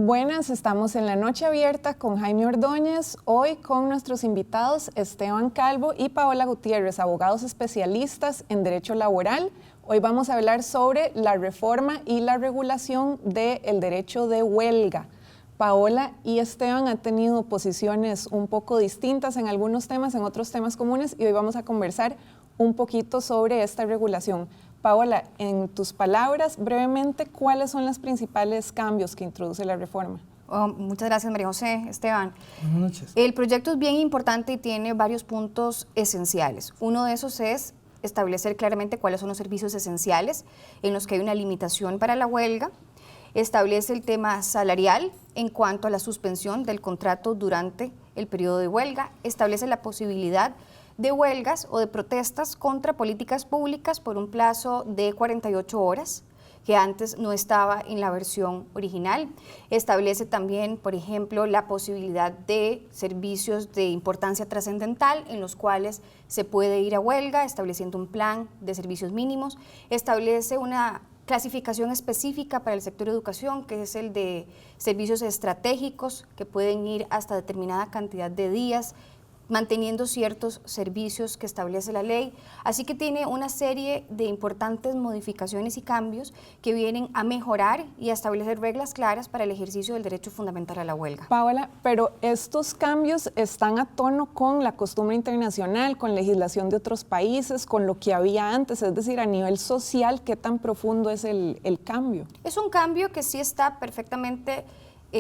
Buenas, estamos en la noche abierta con Jaime Ordóñez, hoy con nuestros invitados Esteban Calvo y Paola Gutiérrez, abogados especialistas en derecho laboral. Hoy vamos a hablar sobre la reforma y la regulación del derecho de huelga. Paola y Esteban han tenido posiciones un poco distintas en algunos temas, en otros temas comunes, y hoy vamos a conversar un poquito sobre esta regulación. Paola, en tus palabras, brevemente, ¿cuáles son los principales cambios que introduce la reforma? Muchas gracias, María José. Esteban. Buenas noches. El proyecto es bien importante y tiene varios puntos esenciales. Uno de esos es establecer claramente cuáles son los servicios esenciales en los que hay una limitación para la huelga. Establece el tema salarial en cuanto a la suspensión del contrato durante el periodo de huelga. Establece la posibilidad de huelgas o de protestas contra políticas públicas por un plazo de 48 horas, que antes no estaba en la versión original. Establece también, por ejemplo, la posibilidad de servicios de importancia trascendental en los cuales se puede ir a huelga, estableciendo un plan de servicios mínimos. Establece una clasificación específica para el sector educación, que es el de servicios estratégicos, que pueden ir hasta determinada cantidad de días, manteniendo ciertos servicios que establece la ley. Así que tiene una serie de importantes modificaciones y cambios que vienen a mejorar y a establecer reglas claras para el ejercicio del derecho fundamental a la huelga. Paola, pero estos cambios están a tono con la costumbre internacional, con legislación de otros países, con lo que había antes, es decir, a nivel social, ¿qué tan profundo es el cambio? Es un cambio que sí está perfectamente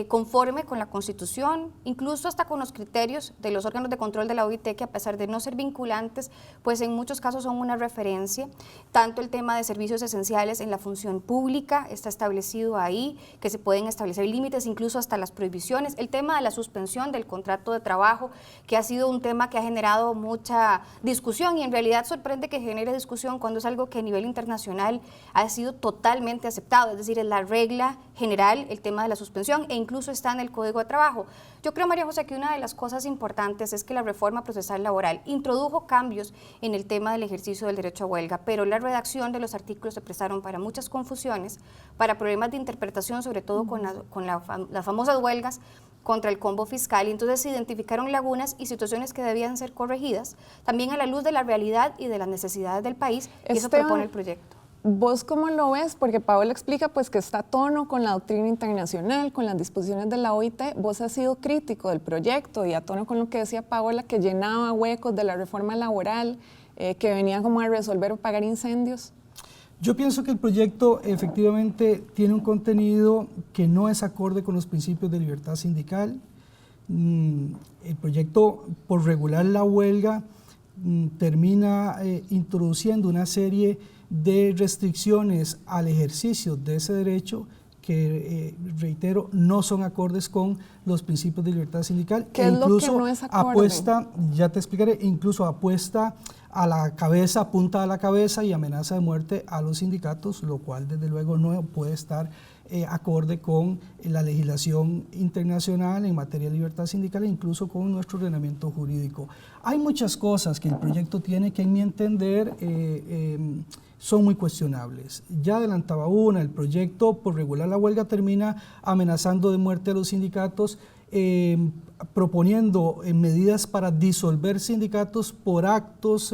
conforme con la Constitución, incluso hasta con los criterios de los órganos de control de la OIT, que a pesar de no ser vinculantes, pues en muchos casos son una referencia. Tanto el tema de servicios esenciales en la función pública está establecido ahí, que se pueden establecer límites, incluso hasta las prohibiciones. El tema de la suspensión del contrato de trabajo, que ha sido un tema que ha generado mucha discusión, y en realidad sorprende que genere discusión cuando es algo que a nivel internacional ha sido totalmente aceptado, es decir, es la regla general el tema de la suspensión, e incluso está en el Código de Trabajo. Yo creo, María José, que una de las cosas importantes es que la reforma procesal laboral introdujo cambios en el tema del ejercicio del derecho a huelga, pero la redacción de los artículos se prestaron para muchas confusiones, para problemas de interpretación, sobre todo con las famosas huelgas contra el combo fiscal, y entonces se identificaron lagunas y situaciones que debían ser corregidas, también a la luz de la realidad y de las necesidades del país, y eso propone el proyecto. ¿Vos cómo lo ves? Porque Paola explica pues que está a tono con la doctrina internacional, con las disposiciones de la OIT. Vos has sido crítico del proyecto y a tono con lo que decía Paola, que llenaba huecos de la reforma laboral, que venía como a resolver o pagar incendios. Yo pienso que el proyecto efectivamente tiene un contenido que no es acorde con los principios de libertad sindical. El proyecto, por regular la huelga, termina introduciendo una serie de restricciones al ejercicio de ese derecho que, reitero, no son acordes con los principios de libertad sindical. ¿Qué es lo que no es acorde? Apuesta, ya te explicaré, incluso apuesta a la cabeza, apunta a la cabeza y amenaza de muerte a los sindicatos, lo cual desde luego no puede estar acorde con la legislación internacional en materia de libertad sindical e incluso con nuestro ordenamiento jurídico. Hay muchas cosas que el proyecto tiene que, en mi entender, son muy cuestionables. Ya adelantaba una, el proyecto por regular la huelga termina amenazando de muerte a los sindicatos, proponiendo medidas para disolver sindicatos por actos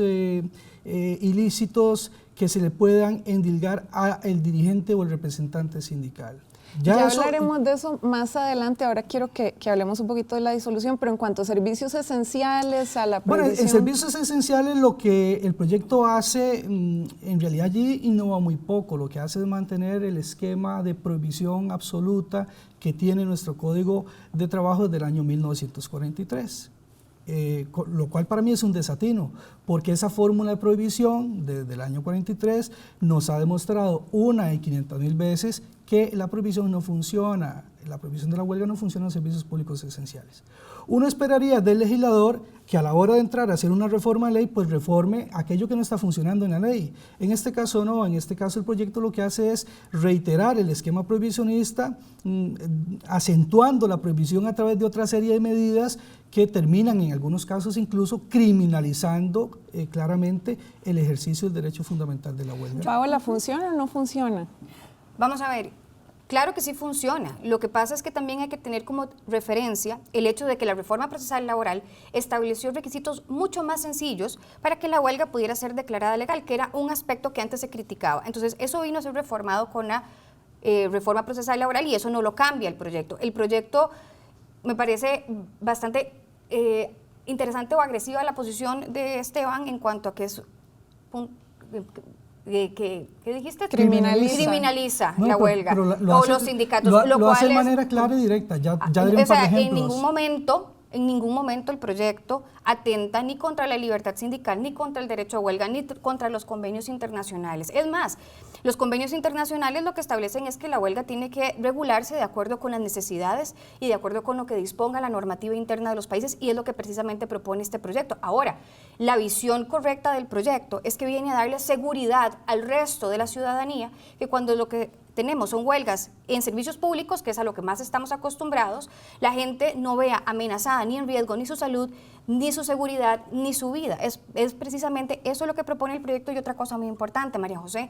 ilícitos que se le puedan endilgar al dirigente o el representante sindical. Ya hablaremos de eso más adelante. Ahora quiero que hablemos un poquito de la disolución, pero en cuanto a servicios esenciales, a la prohibición... Bueno, en servicios esenciales lo que el proyecto hace, en realidad allí innova muy poco. Lo que hace es mantener el esquema de prohibición absoluta que tiene nuestro Código de Trabajo desde el año 1943. Lo cual para mí es un desatino, porque esa fórmula de prohibición desde el año 43 nos ha demostrado una y 500,000 veces que la prohibición no funciona, la prohibición de la huelga no funciona en servicios públicos esenciales. Uno esperaría del legislador que a la hora de entrar a hacer una reforma de ley, pues reforme aquello que no está funcionando en la ley. En este caso no, en este caso el proyecto lo que hace es reiterar el esquema prohibicionista, acentuando la prohibición a través de otra serie de medidas que terminan en algunos casos incluso criminalizando claramente el ejercicio del derecho fundamental de la huelga. Paola, ¿funciona o no funciona? Vamos a ver, Claro que sí funciona. Lo que pasa es que también hay que tener como referencia el hecho de que la reforma procesal laboral estableció requisitos mucho más sencillos para que la huelga pudiera ser declarada legal, que era un aspecto que antes se criticaba. Entonces, eso vino a ser reformado con la reforma procesal laboral y eso no lo cambia el proyecto. El proyecto me parece bastante interesante o agresiva la posición de Esteban en cuanto a que es... ¿Qué dijiste? Criminaliza no, la huelga pero o los sindicatos. Lo hace de manera clara y directa, ya diré un par de ejemplos. En ningún momento el proyecto atenta ni contra la libertad sindical, ni contra el derecho a huelga, ni contra los convenios internacionales. Es más, los convenios internacionales lo que establecen es que la huelga tiene que regularse de acuerdo con las necesidades y de acuerdo con lo que disponga la normativa interna de los países, y es lo que precisamente propone este proyecto. Ahora, la visión correcta del proyecto es que viene a darle seguridad al resto de la ciudadanía, que cuando lo que tenemos son huelgas en servicios públicos, que es a lo que más estamos acostumbrados, la gente no vea amenazada ni en riesgo ni su salud, ni su seguridad, ni su vida. Es precisamente eso lo que propone el proyecto. Y otra cosa muy importante, María José,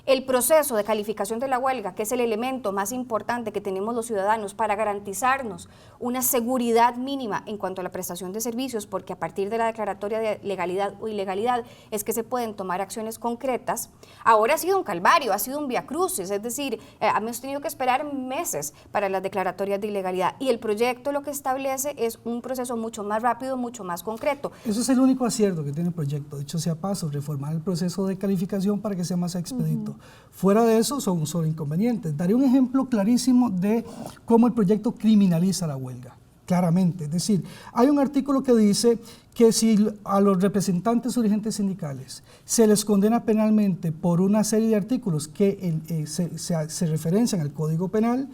el proceso de calificación de la huelga, que es el elemento más importante que tenemos los ciudadanos para garantizarnos una seguridad mínima en cuanto a la prestación de servicios, porque a partir de la declaratoria de legalidad o ilegalidad es que se pueden tomar acciones concretas. Ahora ha sido un calvario, ha sido un viacrucis, es decir, hemos tenido que esperar meses para las declaratorias de ilegalidad, y el proyecto lo que establece es un proceso mucho más rápido, mucho más concreto. Eso es el único acierto que tiene el proyecto, dicho sea paso, reformar el proceso de calificación para que sea más expedito. Fuera de eso son solo inconvenientes. Daré un ejemplo clarísimo de cómo el proyecto criminaliza la huelga, claramente. Es decir, hay un artículo que dice que si a los representantes o dirigentes sindicales se les condena penalmente por una serie de artículos que se referencian al Código Penal,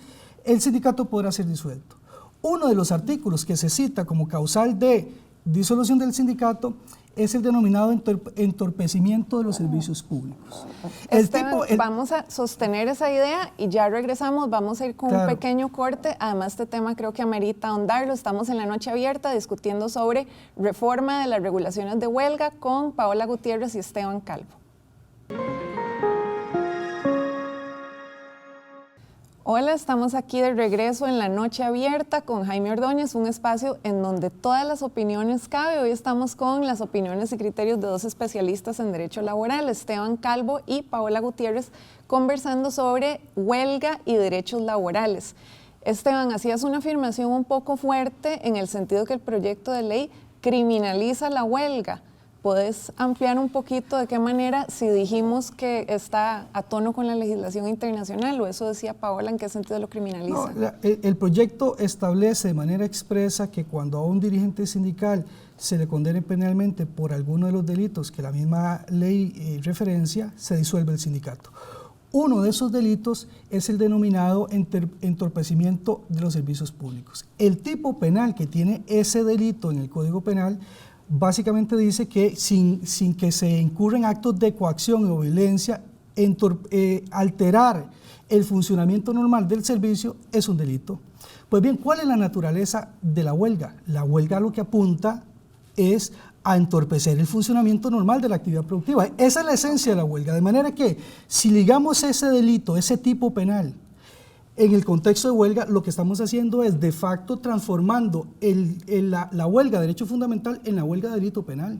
el sindicato podrá ser disuelto. Uno de los artículos que se cita como causal de disolución del sindicato es el denominado entorpecimiento de los servicios públicos. Vamos a sostener esa idea y ya regresamos, vamos a ir con un pequeño corte. Además, este tema creo que amerita ahondarlo. Estamos en la noche abierta discutiendo sobre reforma de las regulaciones de huelga con Paola Gutiérrez y Esteban Calvo. Hola, estamos aquí de regreso en la noche abierta con Jaime Ordóñez, un espacio en donde todas las opiniones caben. Hoy estamos con las opiniones y criterios de dos especialistas en derecho laboral, Esteban Calvo y Paola Gutiérrez, conversando sobre huelga y derechos laborales. Esteban, hacías una afirmación un poco fuerte en el sentido que el proyecto de ley criminaliza la huelga. ¿Puedes ampliar un poquito de qué manera, si dijimos que está a tono con la legislación internacional, o eso decía Paola, en qué sentido lo criminaliza? No, el proyecto establece de manera expresa que cuando a un dirigente sindical se le condene penalmente por alguno de los delitos que la misma ley referencia, se disuelve el sindicato. Uno de esos delitos es el denominado entorpecimiento de los servicios públicos. El tipo penal que tiene ese delito en el Código Penal básicamente dice que sin que se incurren actos de coacción o violencia, alterar el funcionamiento normal del servicio es un delito. Pues bien, ¿cuál es la naturaleza de la huelga? La huelga lo que apunta es a entorpecer el funcionamiento normal de la actividad productiva. Esa es la esencia de la huelga, de manera que si ligamos ese delito, ese tipo penal, en el contexto de huelga, lo que estamos haciendo es de facto transformando la huelga de derecho fundamental en la huelga de delito penal.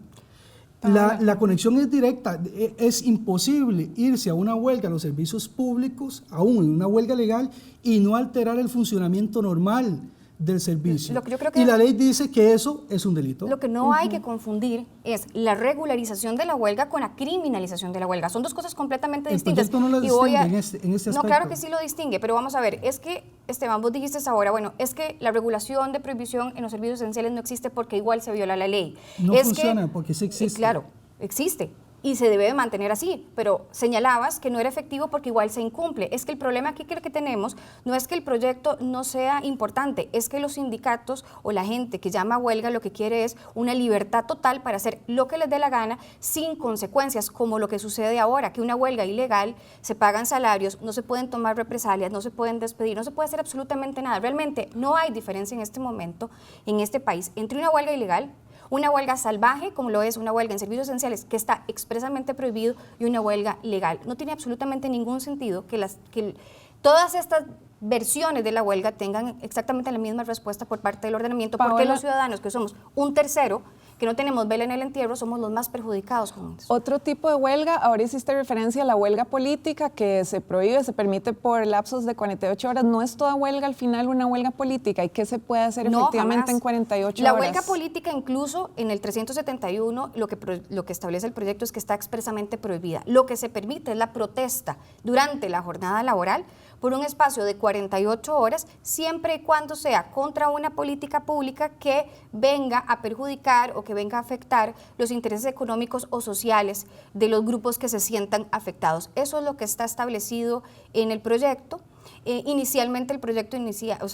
La conexión es directa, es imposible irse a una huelga a los servicios públicos, aún en una huelga legal, y no alterar el funcionamiento normal del servicio. Y la ley dice que eso es un delito. Lo que no hay que confundir es la regularización de la huelga con la criminalización de la huelga. Son dos cosas completamente distintas. El proyecto no lo distingue en este aspecto. No, claro que sí lo distingue, pero vamos a ver, es que, Esteban, vos dijiste ahora, bueno, es que la regulación de prohibición en los servicios esenciales no existe porque igual se viola la ley. No funciona porque sí existe. Claro, existe. Y se debe de mantener así, pero señalabas que no era efectivo porque igual se incumple. Es que el problema aquí que tenemos no es que el proyecto no sea importante, es que los sindicatos o la gente que llama a huelga lo que quiere es una libertad total para hacer lo que les dé la gana sin consecuencias, como lo que sucede ahora, que una huelga ilegal, se pagan salarios, no se pueden tomar represalias, no se pueden despedir, no se puede hacer absolutamente nada. Realmente no hay diferencia en este momento, en este país, entre una huelga ilegal, una huelga salvaje, como lo es una huelga en servicios esenciales, que está expresamente prohibido, y una huelga legal. No tiene absolutamente ningún sentido que todas estas versiones de la huelga tengan exactamente la misma respuesta por parte del ordenamiento, porque Paola, los ciudadanos que somos un tercero, que no tenemos vela en el entierro, somos los más perjudicados con eso. Otro tipo de huelga, ahora hiciste referencia a la huelga política que se prohíbe, se permite por lapsos de 48 horas. ¿No es toda huelga al final una huelga política? ¿Y qué se puede hacer efectivamente jamás. en 48 La horas? huelga política, incluso en el 371, lo que establece el proyecto es que está expresamente prohibida. Lo que se permite es la protesta durante la jornada laboral por un espacio de 48 horas, siempre y cuando sea contra una política pública que venga a perjudicar o que venga a afectar los intereses económicos o sociales de los grupos que se sientan afectados. Eso es lo que está establecido en el proyecto. Inicialmente el proyecto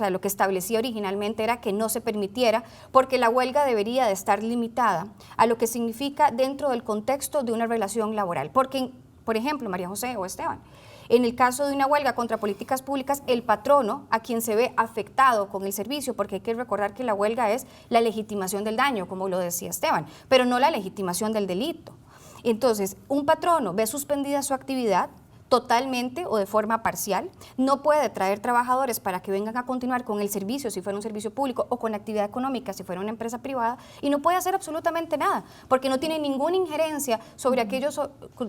lo que establecía originalmente era que no se permitiera, porque la huelga debería de estar limitada a lo que significa dentro del contexto de una relación laboral. Porque, por ejemplo, María José o Esteban, en el caso de una huelga contra políticas públicas, el patrono a quien se ve afectado con el servicio, porque hay que recordar que la huelga es la legitimación del daño, como lo decía Esteban, pero no la legitimación del delito. Entonces, un patrono ve suspendida su actividad totalmente o de forma parcial, no puede traer trabajadores para que vengan a continuar con el servicio si fuera un servicio público o con la actividad económica si fuera una empresa privada, y no puede hacer absolutamente nada porque no tiene ninguna injerencia sobre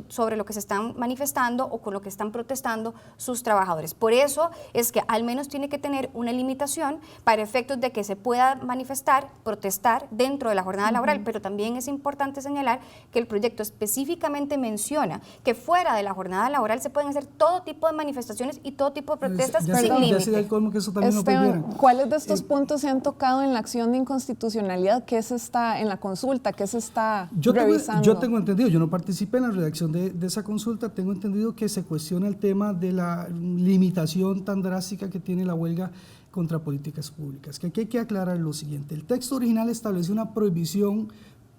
sobre lo que se están manifestando o con lo que están protestando sus trabajadores. Por eso es que al menos tiene que tener una limitación para efectos de que se pueda manifestar, protestar dentro de la jornada laboral, pero también es importante señalar que el proyecto específicamente menciona que fuera de la jornada laboral se pueden hacer todo tipo de manifestaciones y todo tipo de protestas sin límite. Ya sería el colmo que eso también Esteban, lo prohibieran. ¿cuáles de estos puntos se han tocado en la acción de inconstitucionalidad? ¿Qué se está en la consulta? ¿Qué se está revisando? Yo tengo entendido, yo no participé en la redacción de esa consulta, tengo entendido que se cuestiona el tema de la limitación tan drástica que tiene la huelga contra políticas públicas. Que aquí hay que aclarar lo siguiente: el texto original establece una prohibición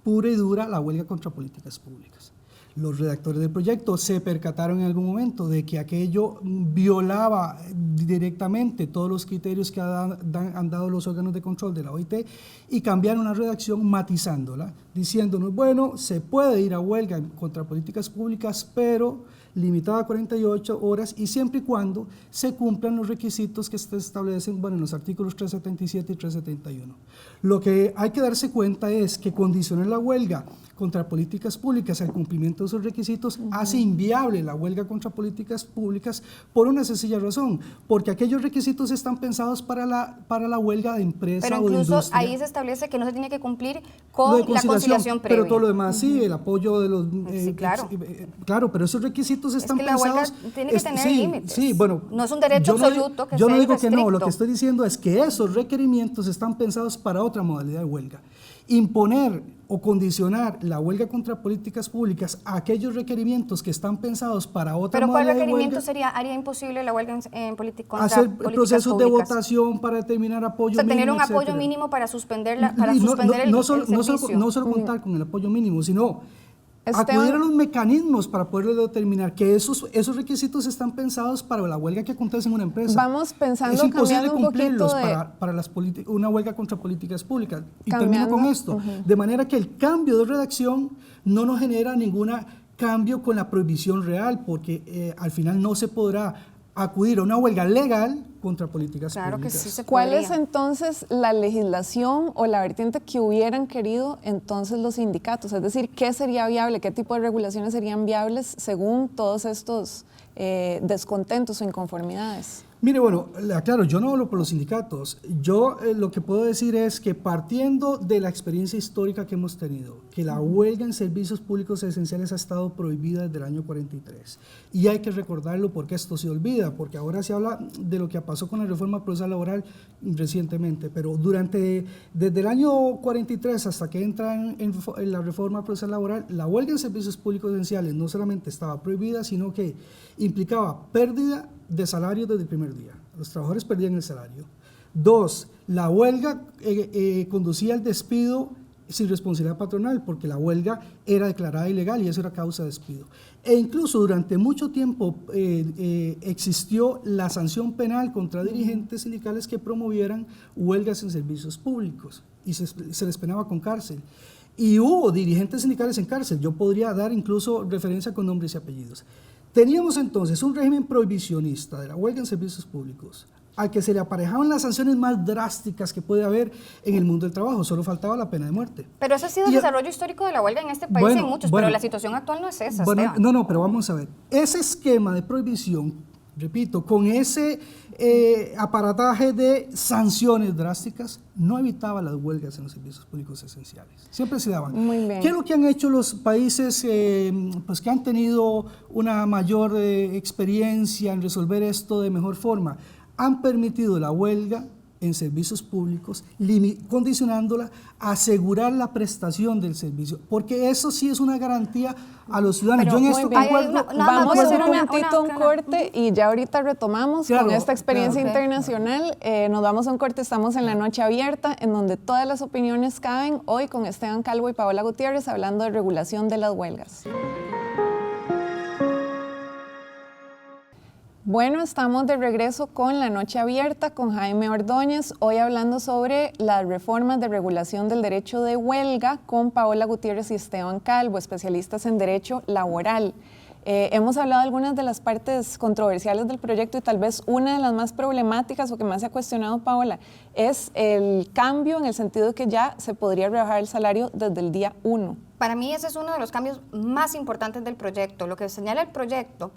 pura y dura a la huelga contra políticas públicas. Los redactores del proyecto se percataron en algún momento de que aquello violaba directamente todos los criterios que han dado los órganos de control de la OIT y cambiaron la redacción matizándola, diciéndonos, bueno, se puede ir a huelga contra políticas públicas, pero limitada a 48 horas y siempre y cuando se cumplan los requisitos que se establecen en los artículos 377 y 371. Lo que hay que darse cuenta es que condicionar la huelga contra políticas públicas al cumplimiento de esos requisitos hace inviable la huelga contra políticas públicas por una sencilla razón, porque aquellos requisitos están pensados para la huelga de empresa o de industria. Pero incluso ahí se establece que no se tiene que cumplir con la conciliación previa. Pero todo lo demás sí, el apoyo de los... sí, claro. Claro, pero esos requisitos están pensados... Es que la huelga tiene que tener límites. Sí, bueno... No es un derecho absoluto que sea Yo no digo irrestricto. que no, lo que estoy diciendo es que esos requerimientos están pensados para otra modalidad de huelga. Imponer o condicionar la huelga contra políticas públicas a aquellos requerimientos que están pensados para otra ¿Pero cuál modalidad de requerimiento huelga, haría imposible la huelga contra políticas públicas? hacer procesos de votación para determinar apoyo mínimo, tener un apoyo etcétera. mínimo para suspender No el servicio. No solo contar con el apoyo mínimo, sino Esteban, acudir a los mecanismos para poder determinar que esos requisitos están pensados para la huelga que acontece en una empresa. Vamos pensando, es imposible cambiando un cumplirlos poquito para una huelga contra políticas públicas. Y Cambiando, termino con esto. De manera que el cambio de redacción no nos genera ningún cambio con la prohibición real, porque al final no se podrá acudir a una huelga legal contra políticas Claro públicas. que sí se ¿Cuál podría. es entonces la legislación o la vertiente que hubieran querido entonces los sindicatos? Es decir, ¿qué sería viable? ¿Qué tipo de regulaciones serían viables según todos estos descontentos o inconformidades? Mire, bueno, claro, yo no hablo por los sindicatos. Yo lo que puedo decir es que partiendo de la experiencia histórica que hemos tenido, que la huelga en servicios públicos esenciales ha estado prohibida desde el año 43. Y hay que recordarlo porque esto se olvida, porque ahora se habla de lo que pasó con la reforma procesal laboral recientemente, pero desde el año 43 hasta que entra en la reforma procesal laboral, la huelga en servicios públicos esenciales no solamente estaba prohibida, sino que implicaba pérdida de salario desde el primer día. Los trabajadores perdían el salario. 2, la huelga conducía al despido sin responsabilidad patronal, porque la huelga era declarada ilegal y eso era causa de despido. E incluso durante mucho tiempo existió la sanción penal contra dirigentes sindicales que promovieran huelgas en servicios públicos y se les penaba con cárcel. Y hubo dirigentes sindicales en cárcel. Yo podría dar incluso referencia con nombres y apellidos. Teníamos entonces un régimen prohibicionista de la huelga en servicios públicos, al que se le aparejaban las sanciones más drásticas que puede haber en el mundo del trabajo, solo faltaba la pena de muerte. Pero ese ha sido el desarrollo histórico de la huelga en este país y en muchos, pero la situación actual no es esa, Esteban. No, pero vamos a ver, ese esquema de prohibición, repito, con ese aparataje de sanciones drásticas, no evitaba las huelgas en los servicios públicos esenciales. Siempre se daban. Muy bien. ¿Qué es lo que han hecho los países pues que han tenido una mayor experiencia en resolver esto de mejor forma? Han permitido la huelga en servicios públicos, condicionándola a asegurar la prestación del servicio, porque eso sí es una garantía a los ciudadanos. Pero, yo en esto concuerdo. Vamos a hacer un momentito un corte y ya ahorita retomamos claro, con esta experiencia claro, internacional. Nos vamos a un corte, estamos en la noche abierta, en donde todas las opiniones caben, hoy con Esteban Calvo y Paola Gutiérrez, hablando de regulación de las huelgas. Bueno, estamos de regreso con La Noche Abierta con Jaime Ordóñez, hoy hablando sobre las reformas de regulación del derecho de huelga con Paola Gutiérrez y Esteban Calvo, especialistas en derecho laboral. Hemos hablado de algunas de las partes controversiales del proyecto y tal vez una de las más problemáticas o que más se ha cuestionado, Paola, es el cambio en el sentido de que ya se podría rebajar el salario desde el día 1. Para mí ese es uno de los cambios más importantes del proyecto. Lo que señala el proyecto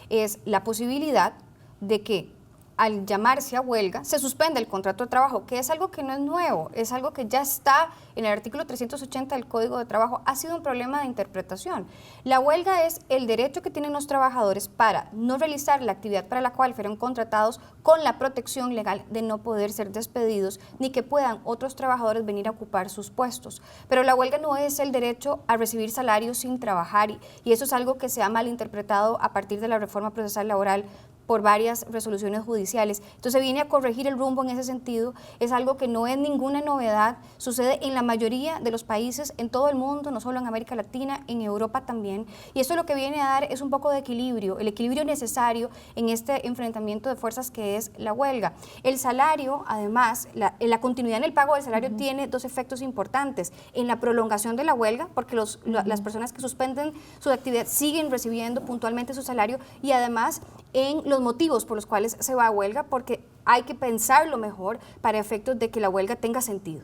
es la posibilidad de que al llamarse a huelga se suspenda el contrato de trabajo, que es algo que no es nuevo, es algo que ya está en el artículo 380 del Código de Trabajo. Ha sido un problema de interpretación. La huelga es el derecho que tienen los trabajadores para no realizar la actividad para la cual fueron contratados, con la protección legal de no poder ser despedidos ni que puedan otros trabajadores venir a ocupar sus puestos. Pero la huelga no es el derecho a recibir salarios sin trabajar y eso es algo que se ha malinterpretado a partir de la reforma procesal laboral por varias resoluciones judiciales. Entonces viene a corregir el rumbo en ese sentido, es algo que no es ninguna novedad, sucede en la mayoría de los países en todo el mundo, no solo en América Latina, en Europa también, y esto lo que viene a dar es un poco de equilibrio, el equilibrio necesario en este enfrentamiento de fuerzas que es la huelga. El salario, además, la continuidad en el pago del salario tiene dos efectos importantes, en la prolongación de la huelga, porque las personas que suspenden su actividad siguen recibiendo puntualmente su salario, y además en los motivos por los cuales se va a huelga, porque hay que pensarlo mejor para efectos de que la huelga tenga sentido.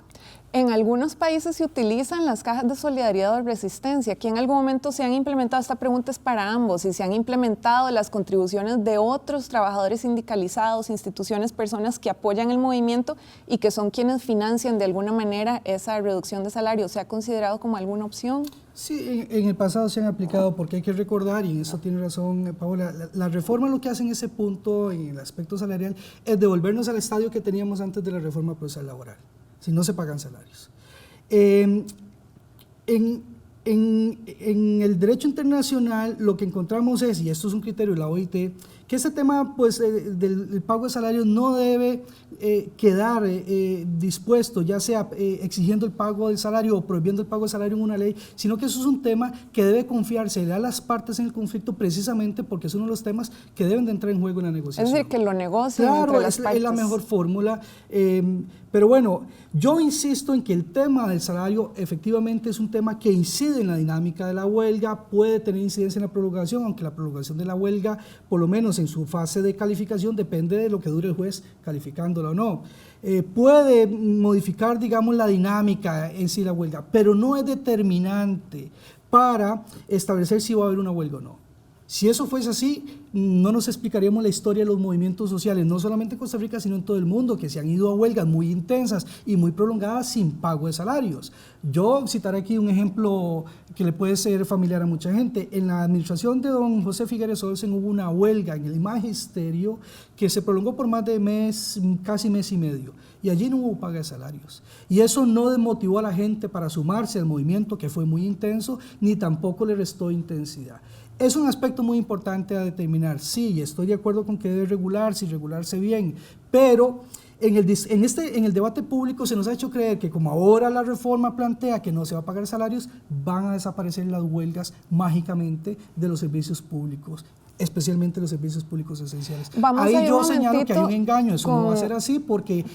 En algunos países se utilizan las cajas de solidaridad o resistencia. Aquí en algún momento se han implementado, esta pregunta es para ambos, si se han implementado las contribuciones de otros trabajadores sindicalizados, instituciones, personas que apoyan el movimiento y que son quienes financian de alguna manera esa reducción de salario. ¿Se ha considerado como alguna opción? Sí, en el pasado se han aplicado, porque hay que recordar, y en eso tiene razón Paola, la reforma lo que hace en ese punto, en el aspecto salarial, es devolvernos al estadio que teníamos antes de la reforma procesal laboral, si no se pagan salarios. En el derecho internacional lo que encontramos es, y esto es un criterio de la OIT, que ese tema pues, del pago de salarios no debe quedar dispuesto, ya sea exigiendo el pago del salario o prohibiendo el pago del salario en una ley, sino que eso es un tema que debe confiarse a las partes en el conflicto, precisamente porque es uno de los temas que deben de entrar en juego en la negociación. Es decir, que lo negocien claro, entre las partes. es la mejor fórmula, pero bueno, yo insisto en que el tema del salario efectivamente es un tema que incide en la dinámica de la huelga, puede tener incidencia en la prolongación, aunque la prolongación de la huelga, por lo menos en su fase de calificación, depende de lo que dure el juez calificándola o no. Puede modificar, digamos, la dinámica en sí la huelga, pero no es determinante para establecer si va a haber una huelga o no. Si eso fuese así, no nos explicaríamos la historia de los movimientos sociales, no solamente en Costa Rica, sino en todo el mundo, que se han ido a huelgas muy intensas y muy prolongadas sin pago de salarios. Yo citaré aquí un ejemplo que le puede ser familiar a mucha gente. En la administración de don José Figueres Olsen hubo una huelga en el magisterio que se prolongó por más de casi mes y medio, y allí no hubo paga de salarios. Y eso no desmotivó a la gente para sumarse al movimiento, que fue muy intenso, ni tampoco le restó intensidad. Es un aspecto muy importante a determinar. Sí, estoy de acuerdo con que debe regularse y regularse bien, pero en el debate público se nos ha hecho creer que como ahora la reforma plantea que no se va a pagar salarios, van a desaparecer las huelgas mágicamente de los servicios públicos, especialmente los servicios públicos esenciales. Ahí yo señalo que hay un engaño, eso no va a ser así, porque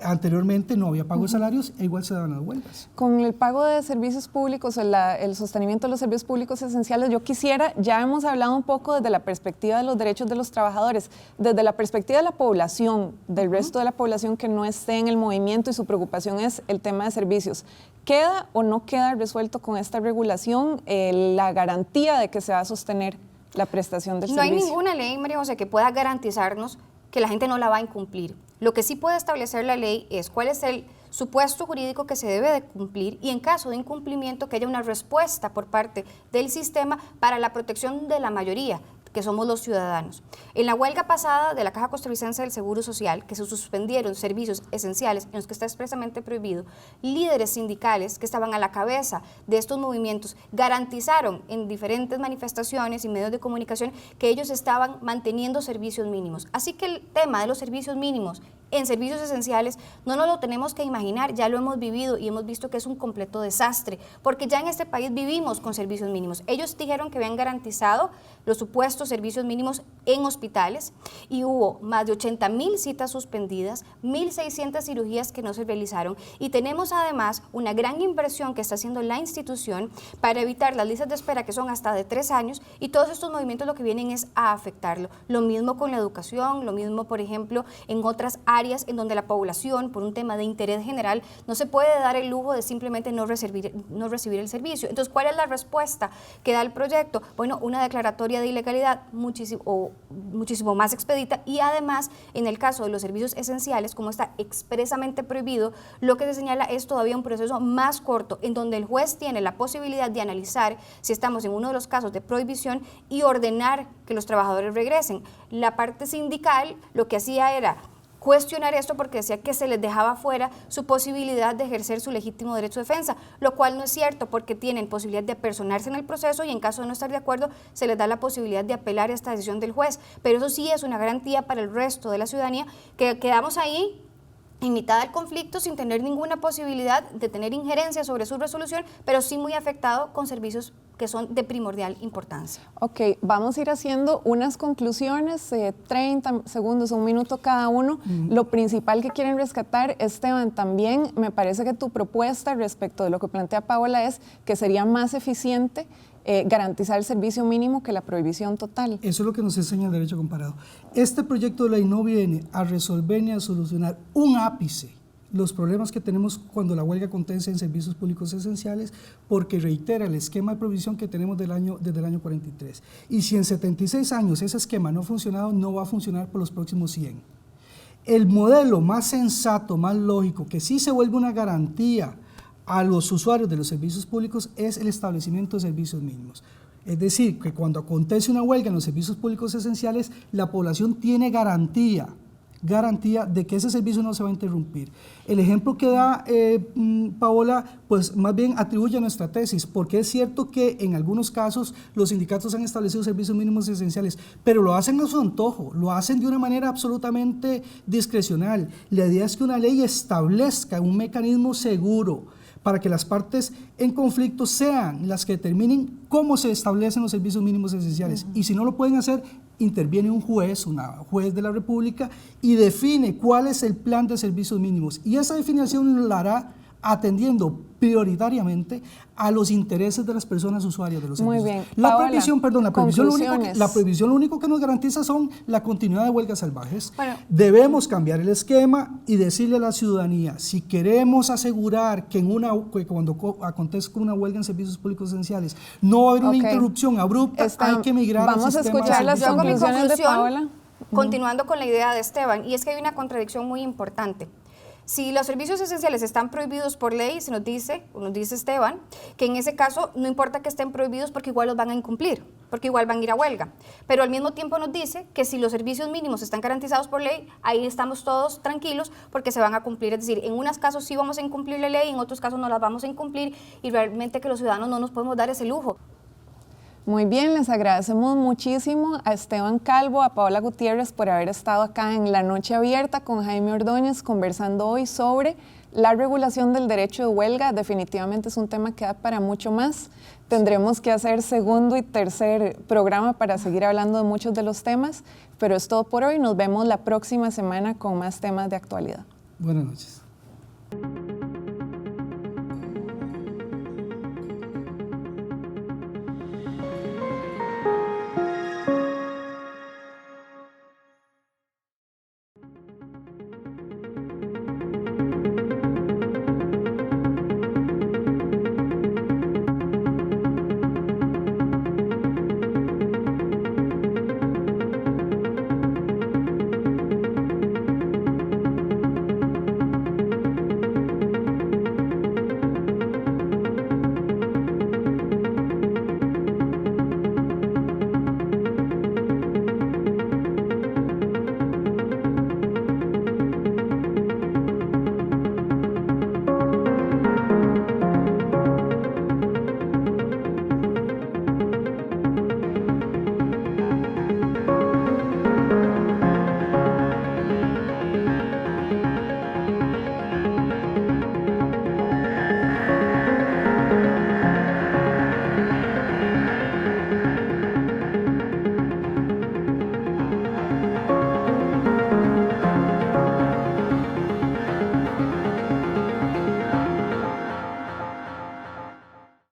Anteriormente no había pago de salarios e igual se daban las huelgas. Con el pago de servicios públicos, el sostenimiento de los servicios públicos esenciales, yo quisiera, ya hemos hablado un poco desde la perspectiva de los derechos de los trabajadores, desde la perspectiva de la población, del resto de la población que no esté en el movimiento y su preocupación es el tema de servicios. ¿Queda o no queda resuelto con esta regulación la garantía de que se va a sostener la prestación del servicio? No hay ninguna ley, María José, que pueda garantizarnos que la gente no la va a incumplir. Lo que sí puede establecer la ley es cuál es el supuesto jurídico que se debe de cumplir y en caso de incumplimiento que haya una respuesta por parte del sistema para la protección de la mayoría, que somos los ciudadanos. En la huelga pasada de la Caja Costarricense del Seguro Social, que se suspendieron servicios esenciales en los que está expresamente prohibido, líderes sindicales que estaban a la cabeza de estos movimientos garantizaron en diferentes manifestaciones y medios de comunicación que ellos estaban manteniendo servicios mínimos. Así que el tema de los servicios mínimos en servicios esenciales no nos lo tenemos que imaginar, ya lo hemos vivido y hemos visto que es un completo desastre, porque ya en este país vivimos con servicios mínimos. Ellos dijeron que habían garantizado los supuestos servicios mínimos en hospitales y hubo más de 80,000 citas suspendidas, 1,600 cirugías que no se realizaron y tenemos además una gran inversión que está haciendo la institución para evitar las listas de espera que son hasta de 3 años y todos estos movimientos lo que vienen es a afectarlo. Lo mismo con la educación, lo mismo por ejemplo en otras áreas en donde la población por un tema de interés general no se puede dar el lujo de simplemente no recibir el servicio. Entonces, ¿cuál es la respuesta que da el proyecto? Bueno, una declaratoria de ilegalidad muchísimo más expedita y además en el caso de los servicios esenciales, como está expresamente prohibido, lo que se señala es todavía un proceso más corto en donde el juez tiene la posibilidad de analizar si estamos en uno de los casos de prohibición y ordenar que los trabajadores regresen. La parte sindical lo que hacía era cuestionar esto porque decía que se les dejaba fuera su posibilidad de ejercer su legítimo derecho de defensa, lo cual no es cierto porque tienen posibilidad de apersonarse en el proceso y en caso de no estar de acuerdo se les da la posibilidad de apelar a esta decisión del juez, pero eso sí es una garantía para el resto de la ciudadanía que quedamos ahí en mitad del conflicto sin tener ninguna posibilidad de tener injerencia sobre su resolución, pero sí muy afectado con servicios que son de primordial importancia. Ok, vamos a ir haciendo unas conclusiones, 30 segundos, 1 minuto cada uno. Lo principal que quieren rescatar, Esteban, también me parece que tu propuesta respecto de lo que plantea Paola es que sería más eficiente garantizar el servicio mínimo que la prohibición total. Eso es lo que nos enseña el derecho comparado. Este proyecto de ley no viene a resolver ni a solucionar un ápice los problemas que tenemos cuando la huelga acontece en servicios públicos esenciales, porque reitera el esquema de provisión que tenemos desde el año 43. Y si en 76 años ese esquema no ha funcionado, no va a funcionar por los próximos 100. El modelo más sensato, más lógico, que sí se vuelve una garantía a los usuarios de los servicios públicos es el establecimiento de servicios mínimos. Es decir, que cuando acontece una huelga en los servicios públicos esenciales, la población tiene garantía de que ese servicio no se va a interrumpir. El ejemplo que da Paola, pues más bien atribuye a nuestra tesis, porque es cierto que en algunos casos los sindicatos han establecido servicios mínimos esenciales, pero lo hacen a su antojo, lo hacen de una manera absolutamente discrecional. La idea es que una ley establezca un mecanismo seguro para que las partes en conflicto sean las que determinen cómo se establecen los servicios mínimos esenciales. Y si no lo pueden hacer, interviene un juez, una juez de la República, y define cuál es el plan de servicios mínimos. Y esa definición la hará atendiendo prioritariamente a los intereses de las personas usuarias de los servicios. Muy bien. La Paola, prohibición lo único que nos garantiza son la continuidad de huelgas salvajes. Bueno. Debemos cambiar el esquema y decirle a la ciudadanía, si queremos asegurar que cuando acontezca una huelga en servicios públicos esenciales no va a haber una interrupción abrupta, hay que migrar al sistema. Vamos a escuchar las conclusiones de Paola. Continuando con la idea de Esteban, y es que hay una contradicción muy importante. Si los servicios esenciales están prohibidos por ley, nos dice Esteban, que en ese caso no importa que estén prohibidos porque igual los van a incumplir, porque igual van a ir a huelga. Pero al mismo tiempo nos dice que si los servicios mínimos están garantizados por ley, ahí estamos todos tranquilos porque se van a cumplir. Es decir, en unos casos sí vamos a incumplir la ley, en otros casos no las vamos a incumplir y realmente que los ciudadanos no nos podemos dar ese lujo. Muy bien, les agradecemos muchísimo a Esteban Calvo, a Paola Gutiérrez por haber estado acá en La Noche Abierta con Jaime Ordóñez conversando hoy sobre la regulación del derecho de huelga. Definitivamente es un tema que da para mucho más. Tendremos que hacer segundo y tercer programa para seguir hablando de muchos de los temas, pero es todo por hoy. Nos vemos la próxima semana con más temas de actualidad. Buenas noches.